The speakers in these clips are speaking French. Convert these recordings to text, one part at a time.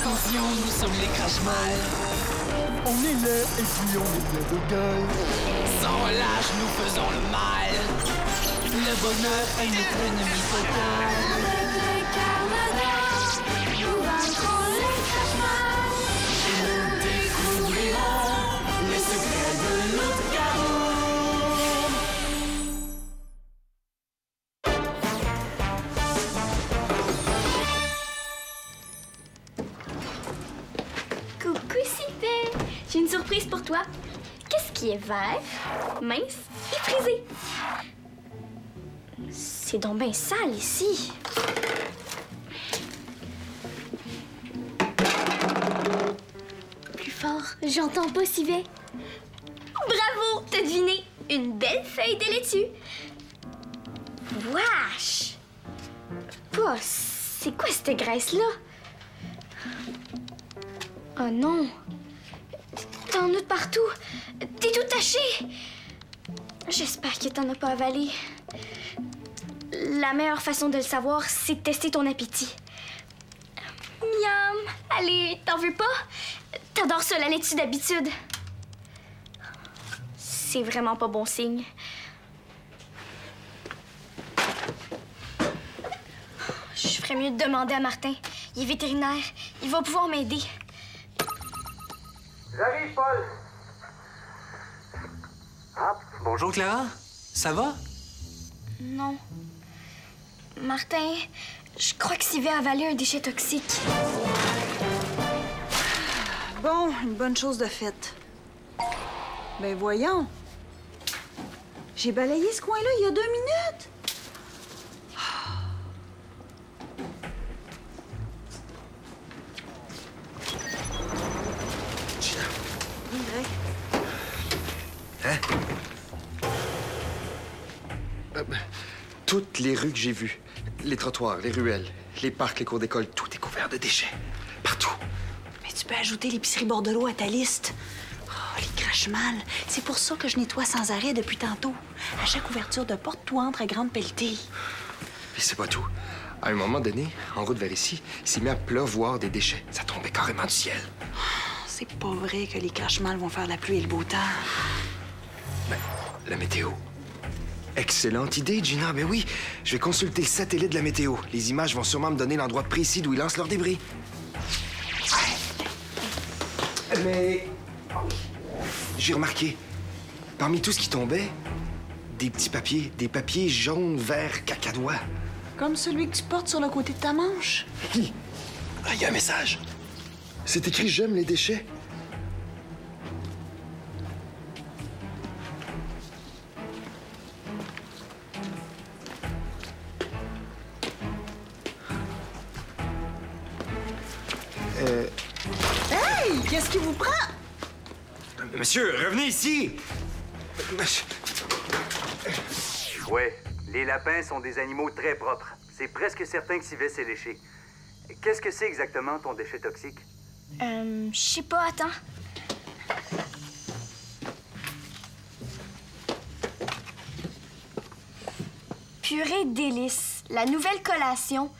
Attention, nous sommes les crash-mal. On est là et puis on est plein de gueule. Sans relâche, nous faisons le mal. Le bonheur est notre ennemi total. Nous vaincrons les crash-mal. Nous découvrirons les secrets de notre chaos. Coucou, Sylvain. J'ai une surprise pour toi. Qu'est-ce qui est vert, mince et frisé? C'est donc bien sale ici. Plus fort, j'entends pas, Sylvain. Bravo, t'as deviné. Une belle feuille de laitue. Wesh! Oh, c'est quoi cette graisse-là? Oh non! T'en as de partout! T'es tout taché! J'espère que t'en as pas avalé. La meilleure façon de le savoir, c'est de tester ton appétit. Miam! Allez, t'en veux pas? T'adores ça, la laitue d'habitude. C'est vraiment pas bon signe. Je ferais mieux de demander à Martin. Il est vétérinaire. Il va pouvoir m'aider. J'arrive, Paul. Ah, bonjour Clara. Ça va? Non. Martin, je crois que Sylvain a avalé un déchet toxique. Bon, une bonne chose de faite. Ben voyons. J'ai balayé ce coin-là il y a 2 minutes. Hein? Toutes les rues que j'ai vues, les trottoirs, les ruelles, les parcs, les cours d'école, tout est couvert de déchets. Partout. Mais tu peux ajouter l'épicerie Bordelot à ta liste. Oh, les crache-mal. C'est pour ça que je nettoie sans arrêt depuis tantôt. À chaque ouverture de porte, tout entre à grande pelletée. Et c'est pas tout. À un moment donné, en route vers ici, il s'est mis à pleuvoir des déchets. Ça tombait carrément du ciel. C'est pas vrai que les crache-mal vont faire la pluie et le beau temps. Ben, la météo. Excellente idée, Gina. Ben oui, je vais consulter le satellite de la météo. Les images vont sûrement me donner l'endroit précis d'où ils lancent leurs débris. Mais j'ai remarqué, parmi tout ce qui tombait, des petits papiers, des papiers jaunes, verts, cacadois. Comme celui que tu portes sur le côté de ta manche. Ah, il y a un message. C'est écrit « J'aime les déchets ». Hey! Qu'est-ce qui vous prend? Monsieur, revenez ici! Ouais, les lapins sont des animaux très propres. C'est presque certain que Sylvain s'est léché. Qu'est-ce que c'est exactement ton déchet toxique? Je sais pas, attends. Purée délice, la nouvelle collation.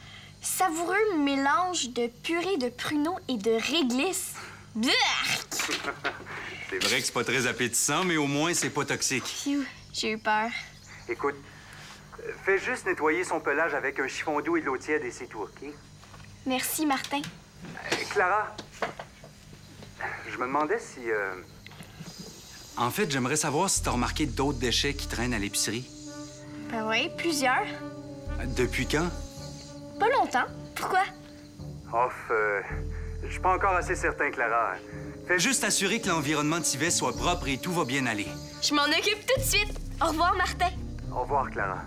Savoureux mélange de purée de pruneaux et de réglisse. Blurk! C'est vrai que c'est pas très appétissant, mais au moins, c'est pas toxique. Phew, j'ai eu peur. Écoute, fais juste nettoyer son pelage avec un chiffon doux et de l'eau tiède et c'est tout, OK? Merci, Martin. Clara, je me demandais si... En fait, j'aimerais savoir si t'as remarqué d'autres déchets qui traînent à l'épicerie. Ben oui, plusieurs. Depuis quand? Pas longtemps. Pourquoi? Off, je suis pas encore assez certain, Clara. Fais Juste assurer que l'environnement de Sylvain soit propre et tout va bien aller. Je m'en occupe tout de suite. Au revoir, Martin. Au revoir, Clara.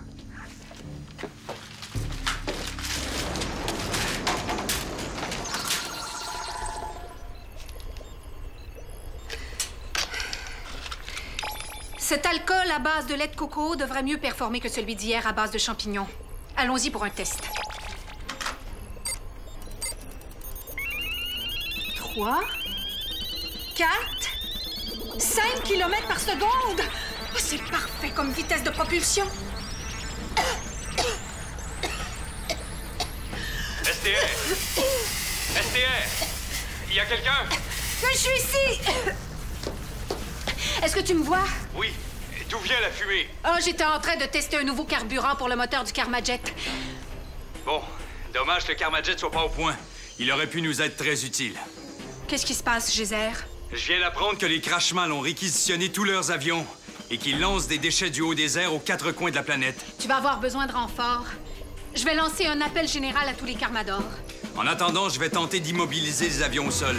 Cet alcool à base de lait de coco devrait mieux performer que celui d'hier à base de champignons. Allons-y pour un test. 3, 4, 5 km par seconde! Oh, c'est parfait comme vitesse de propulsion! STR! STR! Il y a quelqu'un? Je suis ici! Est-ce que tu me vois? Oui. D'où vient la fumée? Oh, j'étais en train de tester un nouveau carburant pour le moteur du Karmajet. Bon, dommage que le Karmajet soit pas au point. Il aurait pu nous être très utile. Qu'est-ce qui se passe, Geyser? Je viens d'apprendre que les Crashmal ont réquisitionné tous leurs avions et qu'ils lancent des déchets du haut des airs aux 4 coins de la planète. Tu vas avoir besoin de renforts. Je vais lancer un appel général à tous les Karmadors. En attendant, je vais tenter d'immobiliser les avions au sol.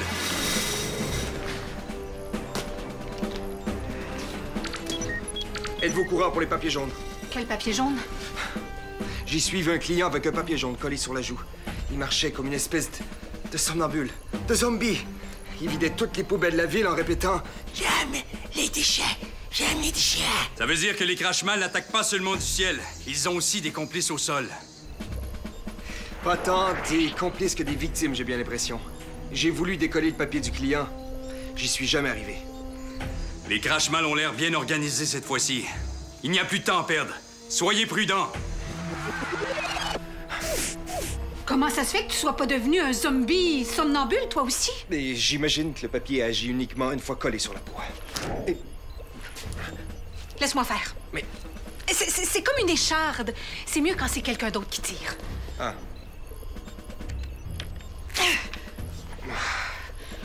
Êtes-vous au courant pour les papiers jaunes? Quel papier jaune? J'ai suivi un client avec un papier jaune collé sur la joue. Il marchait comme une espèce de somnambule, de zombie. Il vidait toutes les poubelles de la ville en répétant « J'aime les déchets! J'aime les déchets! » Ça veut dire que les Crashmal n'attaquent pas seulement du ciel. Ils ont aussi des complices au sol. Pas tant des complices que des victimes, j'ai bien l'impression. J'ai voulu décoller le papier du client. J'y suis jamais arrivé. Les Crashmal ont l'air bien organisés cette fois-ci. Il n'y a plus de temps à perdre. Soyez prudents. Comment ça se fait que tu sois pas devenu un zombie somnambule, toi aussi? Mais j'imagine que le papier agit uniquement une fois collé sur la peau. Et... Laisse-moi faire. Mais... C'est comme une écharde. C'est mieux quand c'est quelqu'un d'autre qui tire. Ah.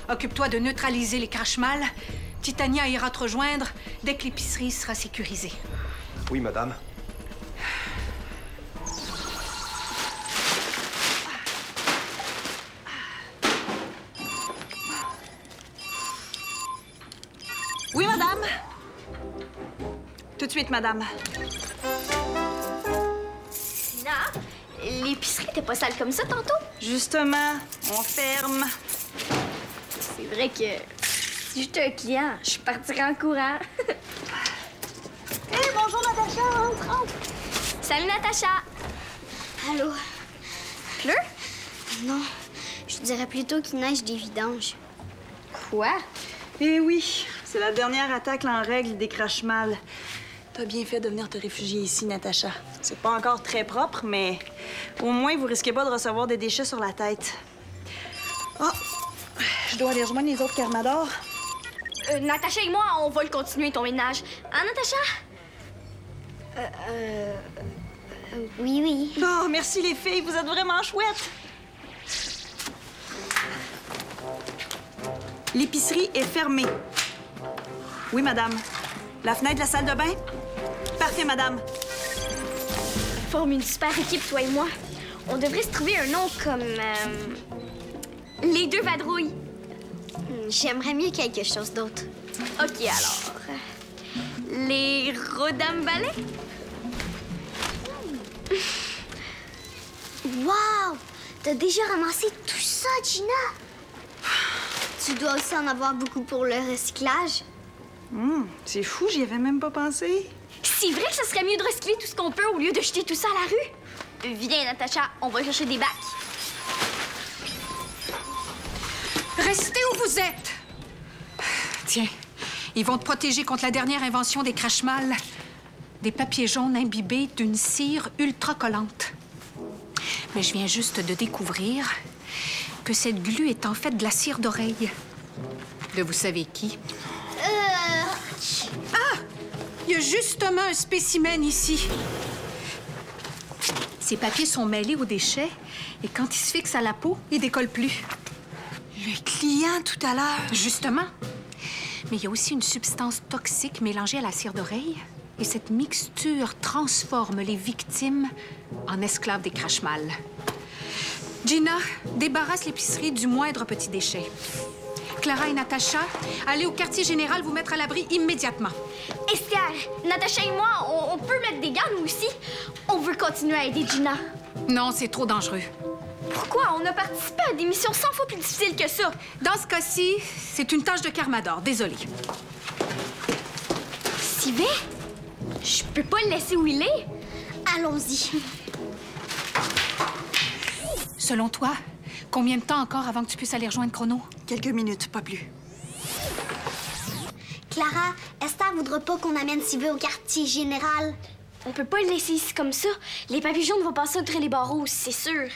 Occupe-toi de neutraliser les Crashmal. Titania ira te rejoindre dès que l'épicerie sera sécurisée. Oui, madame. Oui, madame. Tout de suite, madame. Tina, l'épicerie était pas sale comme ça tantôt? Justement, on ferme. C'est vrai que si j'étais un client, je partirais en courant. Hé, bonjour, Natacha, rentre. Salut, Natacha. Allô? Pleure? Non, je dirais plutôt qu'il neige des vidanges. Quoi? Eh oui, c'est la dernière attaque en règle des Crashmal. T'as bien fait de venir te réfugier ici, Natacha. C'est pas encore très propre, mais au moins, vous risquez pas de recevoir des déchets sur la tête. Oh! Je dois aller rejoindre les autres Karmadors. Natacha et moi, on va le continuer, ton ménage. Hein, Natacha? Oui, oui. Oh, merci les filles, vous êtes vraiment chouettes. L'épicerie est fermée. Oui, madame. La fenêtre de la salle de bain? Parfait, madame. On forme une super équipe, toi et moi. On devrait se trouver un nom comme... Les deux vadrouilles. J'aimerais mieux quelque chose d'autre. OK, alors. Les Rodambalais? Wow! T'as déjà ramassé tout ça, Gina? Tu dois aussi en avoir beaucoup pour le recyclage. C'est fou, j'y avais même pas pensé. C'est vrai que ce serait mieux de recycler tout ce qu'on peut au lieu de jeter tout ça à la rue? Viens, Natacha, on va chercher des bacs. Restez où vous êtes! Tiens, ils vont te protéger contre la dernière invention des Crashmal. Des papiers jaunes imbibés d'une cire ultra collante. Mais je viens juste de découvrir que cette glu est en fait de la cire d'oreille. De vous savez qui? Ah! Il y a justement un spécimen ici. Ces papiers sont mêlés aux déchets et quand ils se fixent à la peau, ils décollent plus. Le client tout à l'heure. Justement. Mais il y a aussi une substance toxique mélangée à la cire d'oreille. Et cette mixture transforme les victimes en esclaves des Crashmal. Gina, débarrasse l'épicerie du moindre petit déchet. Clara et Natacha, allez au quartier général vous mettre à l'abri immédiatement. Esther, Natacha et moi, on peut mettre des gants, nous aussi. On veut continuer à aider Gina. Non, c'est trop dangereux. Pourquoi? On a participé à des missions 100 fois plus difficiles que ça. Dans ce cas-ci, c'est une tâche de Karmador. Désolée. Sylvain? Je peux pas le laisser où il est. Allons-y. Selon toi, combien de temps encore avant que tu puisses aller rejoindre Chrono? Quelques minutes, pas plus. Clara, Esther voudra pas qu'on amène Sylvain au quartier général. On peut pas le laisser ici comme ça. Les papiers jaunes vont passer entre les barreaux, c'est sûr.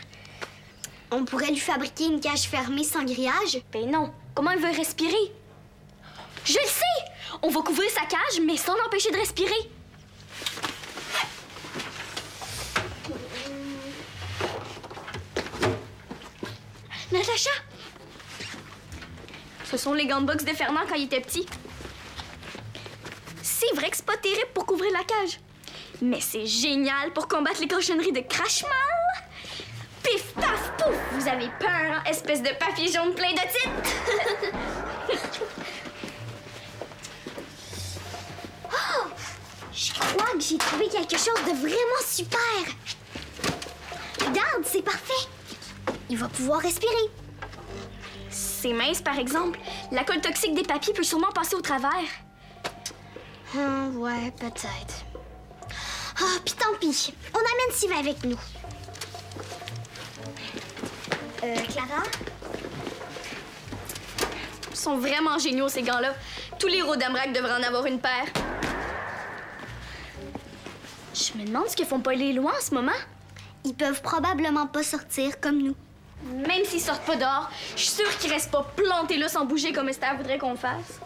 On pourrait lui fabriquer une cage fermée sans grillage? Ben non. Comment il veut respirer? Je le sais! On va couvrir sa cage, mais sans l'empêcher de respirer. Natacha! Ce sont les gants de boxe de Fernand quand il était petit. C'est vrai que c'est pas terrible pour couvrir la cage. Mais c'est génial pour combattre les cochonneries de Crashmal. Pif, paf, pouf! Vous avez peur, hein, espèce de papier jaune plein de titres! Oh! Je crois que j'ai trouvé quelque chose de vraiment super! Regarde, c'est parfait! Il va pouvoir respirer. C'est mince, par exemple. La colle toxique des papiers peut sûrement passer au travers. Ouais, peut-être. Ah, puis tant pis. On amène Sylvain avec nous. Clara? Ils sont vraiment géniaux, ces gants-là. Tous les Rodamrac devraient en avoir une paire. Je me demande ce que font pas les lois en ce moment. Ils peuvent probablement pas sortir comme nous. Même s'ils sortent pas dehors, je suis sûre qu'ils restent pas plantés là sans bouger comme Esther voudrait qu'on fasse.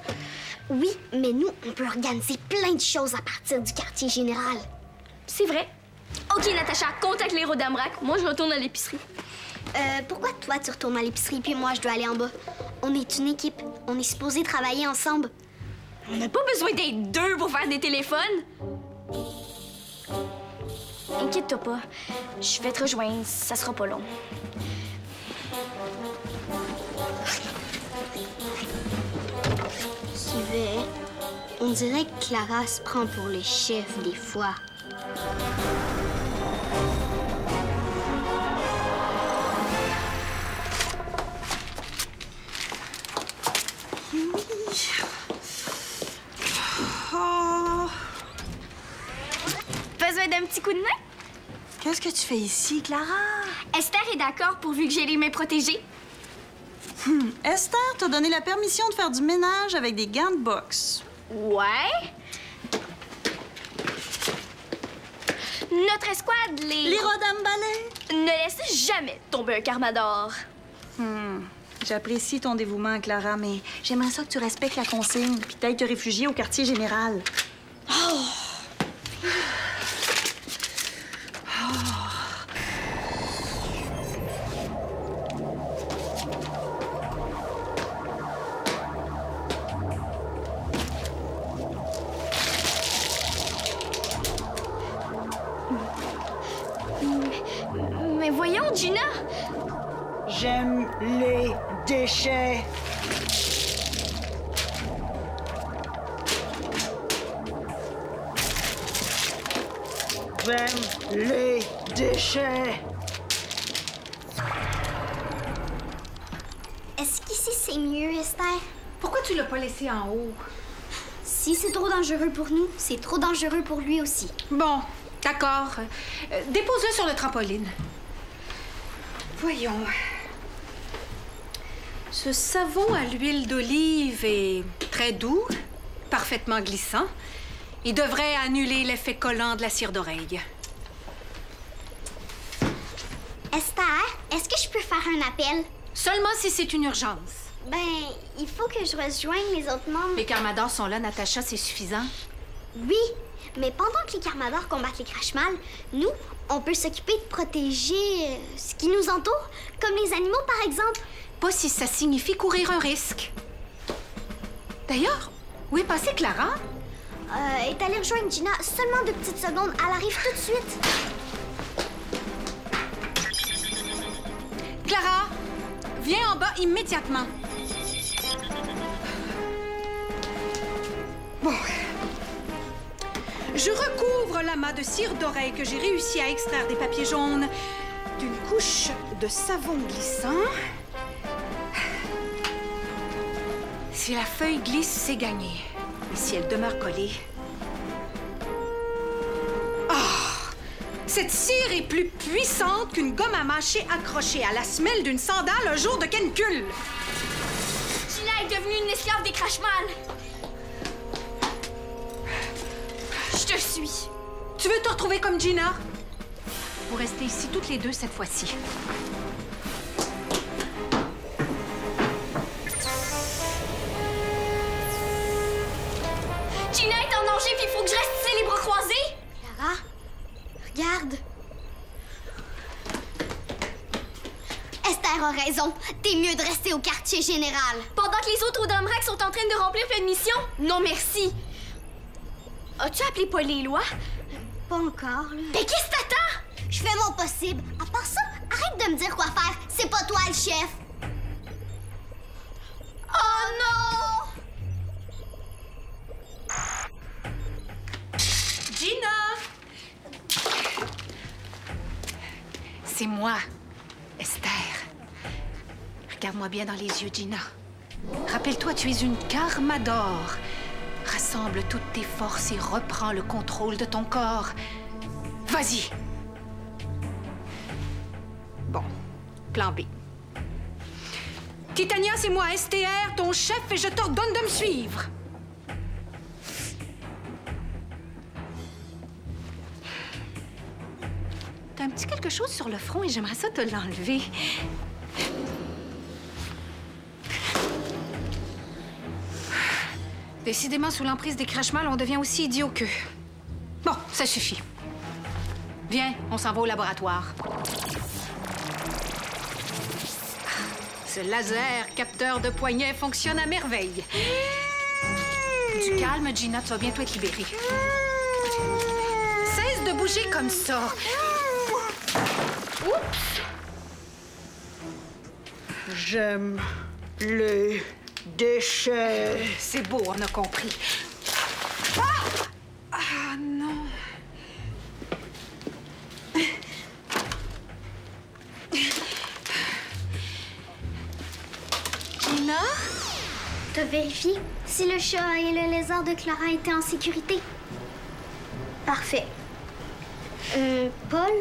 Oui, mais nous, on peut organiser plein de choses à partir du quartier général. C'est vrai. OK, Natacha, contacte les Rodamrac. Moi, je retourne à l'épicerie. Pourquoi toi, tu retournes à l'épicerie puis moi, je dois aller en bas? On est une équipe. On est supposés travailler ensemble. On n'a pas besoin d'être deux pour faire des téléphones. Inquiète-toi pas. Je vais te rejoindre. Ça sera pas long. Sylvain, on dirait que Clara se prend pour le chef des fois. Oh. Besoin d'un petit coup de main? Qu'est-ce que tu fais ici, Clara? Esther est d'accord pourvu que j'ai les mains protégées. Esther t'a donné la permission de faire du ménage avec des gants de boxe. Ouais. Notre escouade, Les Rodam Ballet. ne laisse jamais tomber un Carmador. J'apprécie ton dévouement, Clara, mais j'aimerais ça que tu respectes la consigne puis t'ailles te réfugier au quartier général. Oh. Mais voyons, Gina! J'aime les déchets. J'aime les déchets. Est-ce qu'ici, c'est mieux, Esther? Pourquoi tu l'as pas laissé en haut? Si c'est trop dangereux pour nous, c'est trop dangereux pour lui aussi. Bon, d'accord. Dépose-le sur le trampoline. Voyons. Ce savon à l'huile d'olive est très doux, parfaitement glissant. Il devrait annuler l'effet collant de la cire d'oreille. Esther, est-ce que je peux faire un appel? Seulement si c'est une urgence. Ben, il faut que je rejoigne les autres membres. Les Carmadors sont là, Natacha, c'est suffisant? Oui, mais pendant que les Carmadors combattent les Crashmal, nous, on peut s'occuper de protéger ce qui nous entoure, comme les animaux, par exemple. Pas si ça signifie courir un risque. D'ailleurs, où est passée Clara? Elle est allée rejoindre Gina seulement 2 petites secondes. Elle arrive tout de suite. Clara, viens en bas immédiatement. Bon. Je recouvre l'amas de cire d'oreille que j'ai réussi à extraire des papiers jaunes d'une couche de savon glissant. Si la feuille glisse, c'est gagné. Mais si elle demeure collée... Ah! Cette cire est plus puissante qu'une gomme à mâcher accrochée à la semelle d'une sandale un jour de canicule. Gina est devenue une esclave des Crashmal. Je te suis. Tu veux te retrouver comme Gina? Vous restez ici toutes les deux cette fois-ci. raison. T'es mieux de rester au quartier général. Pendant que les autres au Domrac sont en train de remplir plein de missions? Non, merci. As-tu appelé Paul et Éloi? Pas encore, là. Mais qu'est-ce que t'attends? Je fais mon possible. À part ça, arrête de me dire quoi faire. C'est pas toi le chef. Oh non! Gina! C'est moi, Esther. Regarde-moi bien dans les yeux, Gina. Rappelle-toi, tu es une Karma d'or. Rassemble toutes tes forces et reprends le contrôle de ton corps. Vas-y. Bon, plan B. Titania, c'est moi, STR, ton chef, et je t'ordonne de me suivre. T'as un petit quelque chose sur le front et j'aimerais ça te l'enlever. Décidément, sous l'emprise des crashmalls, on devient aussi idiot qu'eux. Bon, ça suffit. Viens, on s'en va au laboratoire. Ce laser capteur de poignet fonctionne à merveille. Du calme, Gina, tu vas bientôt être libérée. Cesse de bouger comme ça. Oups! J'aime les déchets. C'est beau, on a compris. Ah non. Gina? T'as vérifié si le chat et le lézard de Clara étaient en sécurité? Parfait. Paul?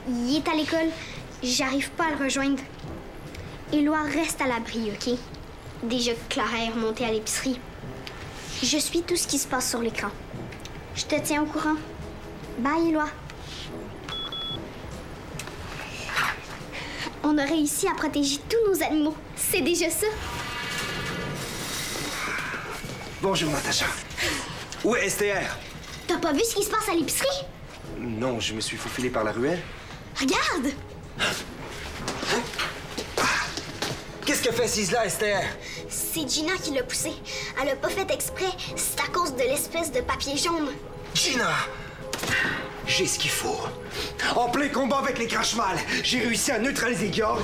Il est à l'école. J'arrive pas à le rejoindre. Éloi reste à l'abri, OK? Déjà que Clara est remontée à l'épicerie. Je suis tout ce qui se passe sur l'écran. Je te tiens au courant. Bye, Éloi. On a réussi à protéger tous nos animaux. C'est déjà ça. Bonjour, Natacha. Où est STR? T'as pas vu ce qui se passe à l'épicerie? Non, je me suis faufilé par la ruelle. Regarde! Qu'est-ce que fait Cisla, STR? C'est Gina qui l'a poussé. Elle a pas fait exprès. C'est à cause de l'espèce de papier jaune. Gina! J'ai ce qu'il faut. En plein combat avec les crashmalls, j'ai réussi à neutraliser Georg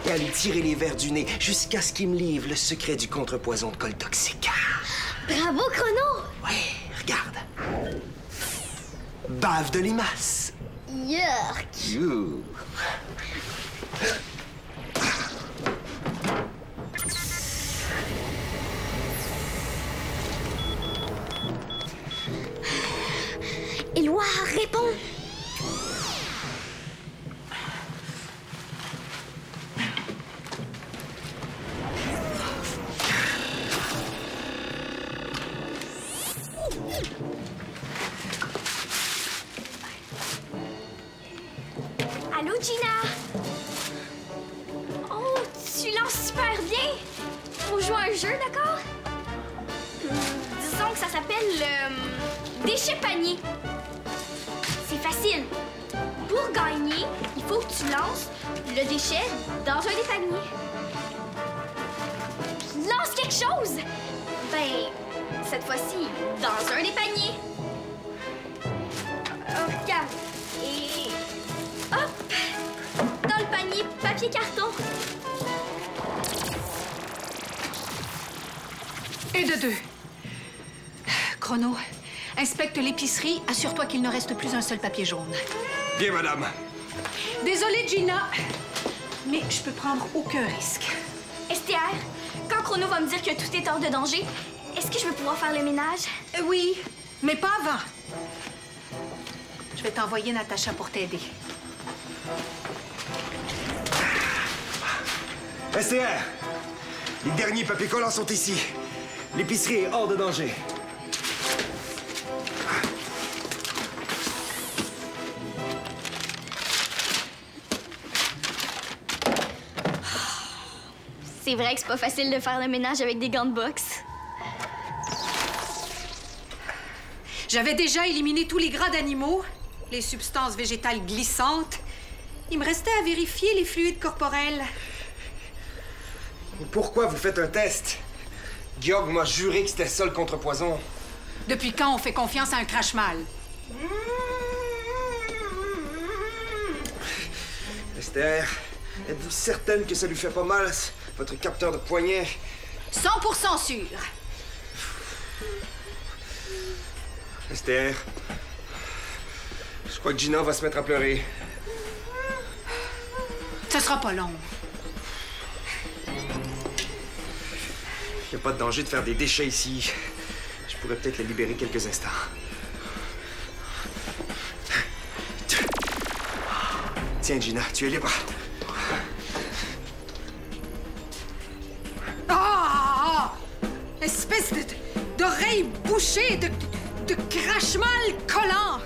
et à lui tirer les vers du nez jusqu'à ce qu'il me livre le secret du contrepoison de colle toxique. Bravo, Chrono! Ouais, regarde. Bave de limace. Yuck! You. Éloi, réponds! Allô, Gina? Oh, tu lances super bien! Faut jouer à un jeu, d'accord? Disons que ça s'appelle le déchet panier. C'est facile. Pour gagner, il faut que tu lances le déchet dans un des paniers. Lance quelque chose! Ben, cette fois-ci, dans un des paniers. Regarde. Et... hop! Dans le panier papier-carton. Et de deux. Chrono, inspecte l'épicerie. Assure-toi qu'il ne reste plus un seul papier jaune. Bien, madame. Désolée, Gina, mais je peux prendre aucun risque. STR, quand Chrono va me dire que tout est hors de danger, est-ce que je vais pouvoir faire le ménage? Oui, mais pas avant. Je vais t'envoyer Natacha pour t'aider. STR, les derniers papiers collants sont ici. L'épicerie est hors de danger. C'est vrai que c'est pas facile de faire le ménage avec des gants de boxe. J'avais déjà éliminé tous les gras d'animaux, les substances végétales glissantes. Il me restait à vérifier les fluides corporels. Pourquoi vous faites un test? Georg m'a juré que c'était ça le contrepoison. Depuis quand on fait confiance à un crash-mal? Esther, êtes-vous certaine que ça lui fait pas mal, votre capteur de poignet? 100% sûr. Esther, je crois que Gina va se mettre à pleurer. Ce sera pas long. Il n'y a pas de danger de faire des déchets ici. Je pourrais peut-être les libérer quelques instants. Tiens, Gina, tu es libre. Ah! Espèce d'oreille bouchée, de crache-mal collant!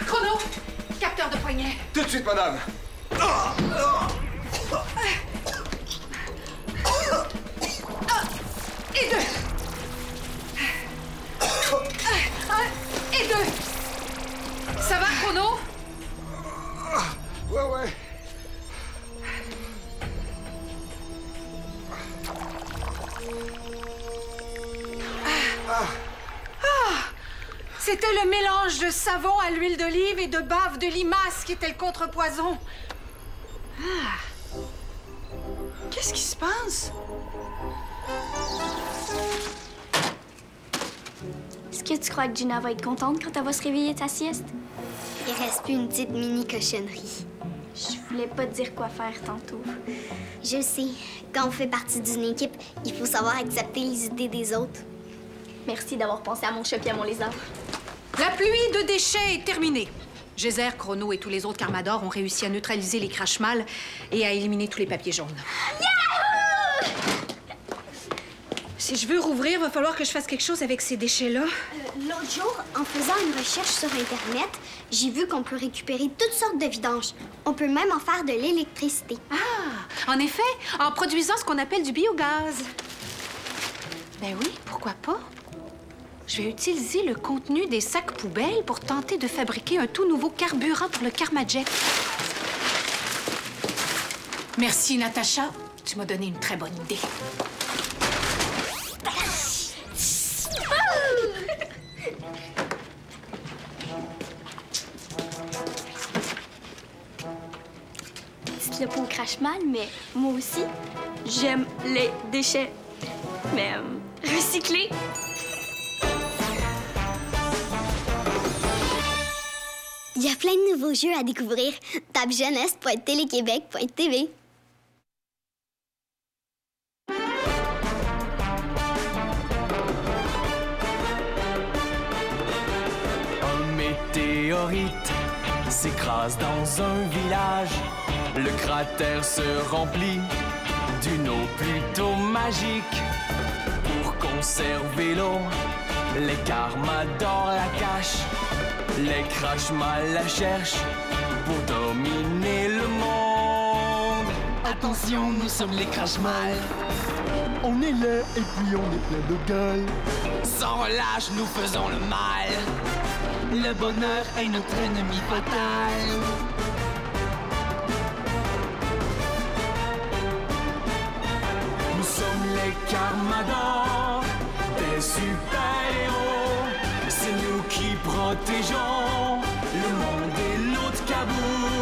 Chrono! Capteur de poignet! Tout de suite, madame! Et deux! Et deux! Ça va, Chrono? Ouais. C'était le mélange de savon à l'huile d'olive et de bave de limace qui était le contrepoison. Qu'est-ce qui se passe? Est-ce que tu crois que Gina va être contente quand elle va se réveiller de sa sieste? Il reste plus une petite mini cochonnerie. Je voulais pas te dire quoi faire tantôt. Je sais, quand on fait partie d'une équipe, il faut savoir accepter les idées des autres. Merci d'avoir pensé à mon chat et à mon lézard. La pluie de déchets est terminée. Geyser, Chrono et tous les autres Carmadors ont réussi à neutraliser les crash-mal et à éliminer tous les papiers jaunes. Yahoo! Si je veux rouvrir, va falloir que je fasse quelque chose avec ces déchets-là. L'autre jour, en faisant une recherche sur Internet, j'ai vu qu'on peut récupérer toutes sortes de vidanges. On peut même en faire de l'électricité. Ah! En effet, en produisant ce qu'on appelle du biogaz. Ben oui, pourquoi pas? Je vais utiliser le contenu des sacs poubelles pour tenter de fabriquer un tout nouveau carburant pour le Karmajet. Merci, Natacha. Tu m'as donné une très bonne idée. Dites-le pas au crash-mal, mais moi aussi, j'aime les déchets. Mais recycler. Il y a plein de nouveaux jeux à découvrir. Tape jeunesse.téléquébec.tv. Un météorite s'écrase dans un village. Le cratère se remplit d'une eau plutôt magique. Pour conserver l'eau, les Carmadors la cachent. Les crash-mal la cherchent pour dominer le monde. Attention, nous sommes les crash-mal. On est laid et puis on est plein de gueule. Sans relâche, nous faisons le mal. Le bonheur est notre ennemi fatal. Nous sommes les Carmadors, des super-héros. C'est nous qui protégeons le monde et l'autre cabout.